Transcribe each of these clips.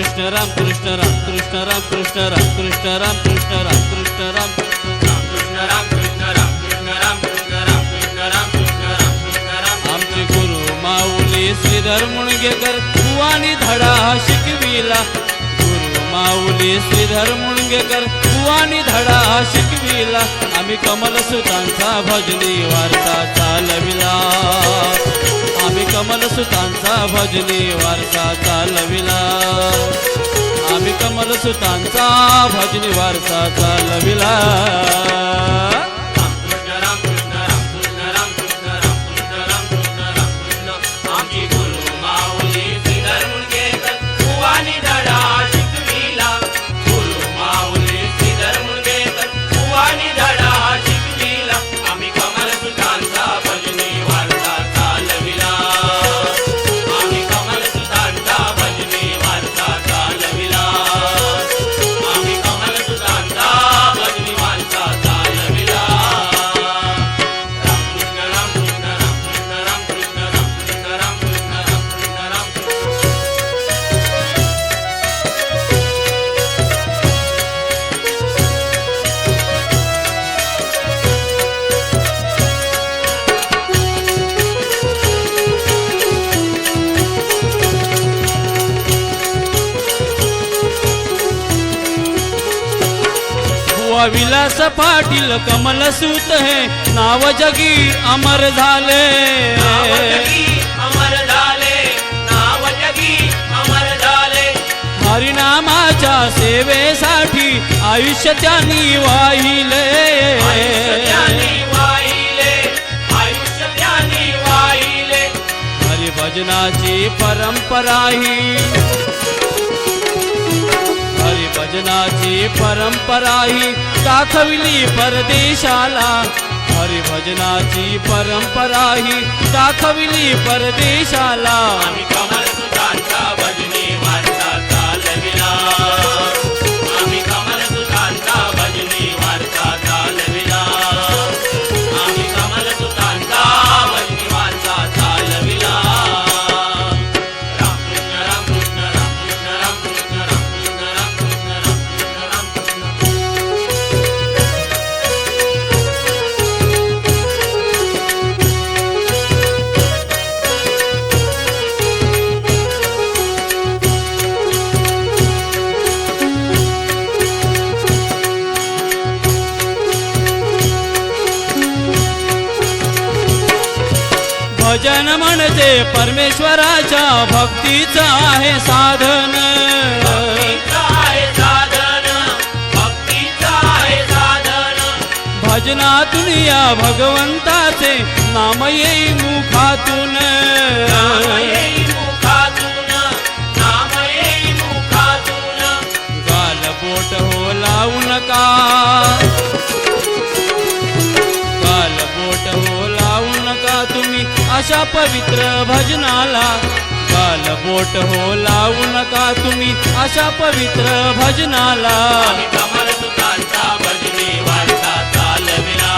कृष्ण राम कृष्ण राम कृष्ण राम कृष्ण राम कृष्ण राम कृष्ण राम कृष्ण राम कृष्ण राम कृष्ण राम कृष्ण राम कृष्ण राम कृष्ण राम कृष्ण राम कृष्ण राम आमचे गुरु माऊली श्रीधर मुणगेकर बुवानी धडा शिकविला गुरु माऊली श्रीधर मुणगेकर बुवानी धडा शिकविला आम्ही कमलसुतांचा भजनी वारसा चालविला आम्ही कमलसुतांचा भजनी वारसा चालविला आम्ही कमलसुतांचा भजनी वारसा चालविला विलास पाटील कमलसूत है नाव जगी अमर झाले अमर झाले नाव जगी अमर झाले हरिनामाच्या सेवेसाठी आयुष्य त्यांनी वाहिले हरिभजनाची परंपरा ही हरिभजनाची परंपरा ही दाखविली परदेशाला हरिभजनाची परंपरा ही दाखविली परदेशाला आम्ही कमलसुतांचा भजनी वारसा चालविला आम्ही कमलसुतांचा भजनी वारसा चालविला आम्ही कमलसुतांचा भजनी वारसा चालविला राम कृष्ण राम कृष्ण राम कृष्ण राम कृष्ण राम कृष्ण राम कृष्ण राम कृष्ण भजन म्हणजे परमेश्वराच्या भक्तीचं आहे साधन भजनातून या भगवंताचे नाम येई मुखातून गाल बोट हो लावू नका गाल बोट हो लावू नका तुम्ही अशा पवित्र भजनाला गाल बोट हो लावू नका तुम्ही अशा पवित्र भजनाला आम्ही कमलसुतांचा भजनी वारसा चालविला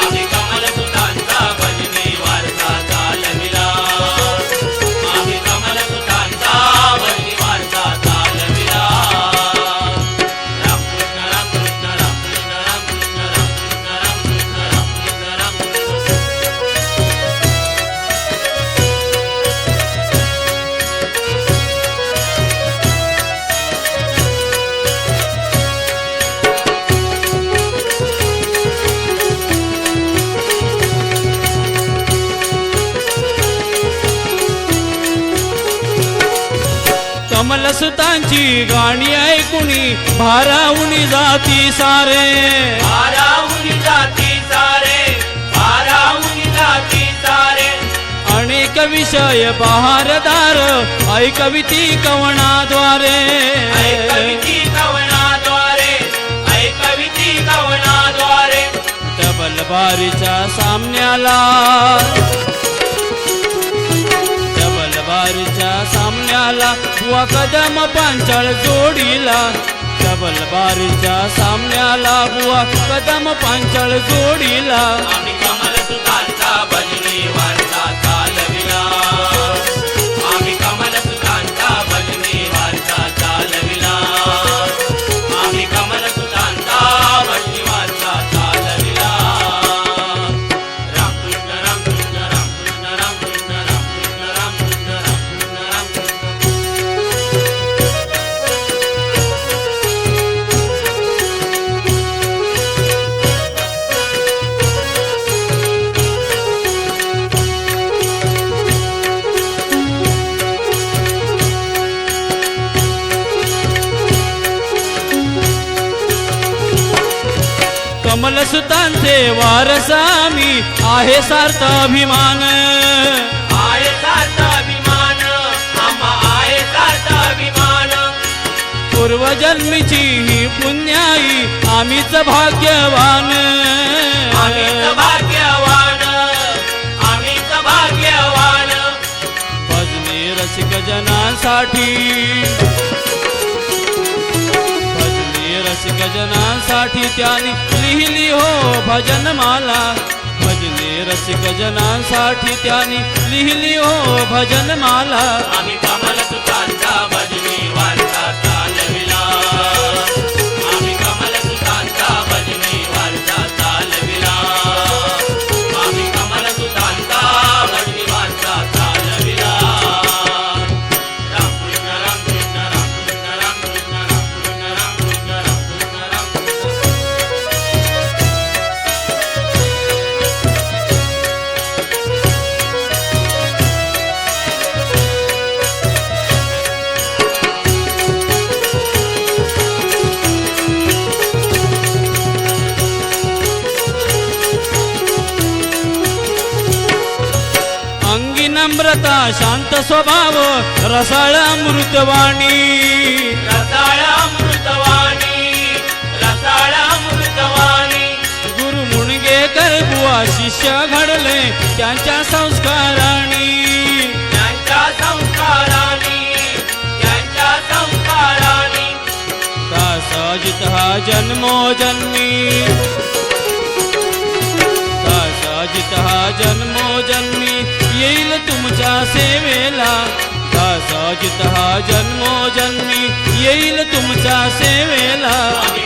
आम्ही कमलसुतांचा भजनी वारसा चालविला आम्ही कमलसुतांचा भजनी वारसा चालविला रामकृष्ण रामकृष्ण रामकृष्ण रामकृष्ण रामकृष्ण रामकृष्ण रामकृष्ण कमलसुतांची गाणी ऐकुनी भारावून जाती सारे भारावून जाती सारे भारावून जाती सारे अनेक विषय बहारदार ऐकविती कवनाद्वारे ऐकविती कवनाद्वारे ऐकविती कवनाद्वारे डबल बारीच्या सामन्याला डबल बारीच्या सामन्याला बुवा कदम पांचाळ जोडीला डबल बारीच्या सामन्याला बुवा कदम पांचाळ जोडीला आम्ही कमलसुतांचा भजनी वारसा चालविला आम्ही कमलसुतांचा भजनी सुतांचे वारस आम्ही आहे सार्थ अभिमान आहे सार्थ अभिमान आम्हा आहे सार्थ अभिमान पूर्वजन्मीची ही पुण्याई आम्हीच भाग्यवान आम्हीच भाग्यवान आम्हीच भाग्यवान भजनी रसिक जनांसाठी भजनी रसिक जनांसाठी त्यांनी लिहिली हो भजनमाला भजनी रसिक जनांसाठी त्यांनी लिहिली हो भजनमाला आम्ही कमल सुतांचा भजनी वारसा चालविला आम्ही कमल सुतांचा भजनी वारसा चालविला आम्ही कमल सुतांचा भजनी वारसा चालविला रामकृष्ण रामकृष्ण रामकृष्ण रामकृष्ण रामकृष्ण रामकृष्ण रामकृष्ण अंगी नम्रता शांत स्वभाव रसाळ अमृतवाणी रसाळ अमृतवाणी रसाळ अमृतवाणी गुरु मुणगेकर बुवा शिष्य घडले त्यांच्या संस्कारांनी त्यांच्या संस्कारांनी त्यांच्या संस्कारांनी दासाजित हा जन्मोजन्मी दासाजित हा जन्मोजन्मी येईल तुमच्या सेवेला दासाजित हा जन्मोजन्मी येईल तुमच्या सेवेला आम्ही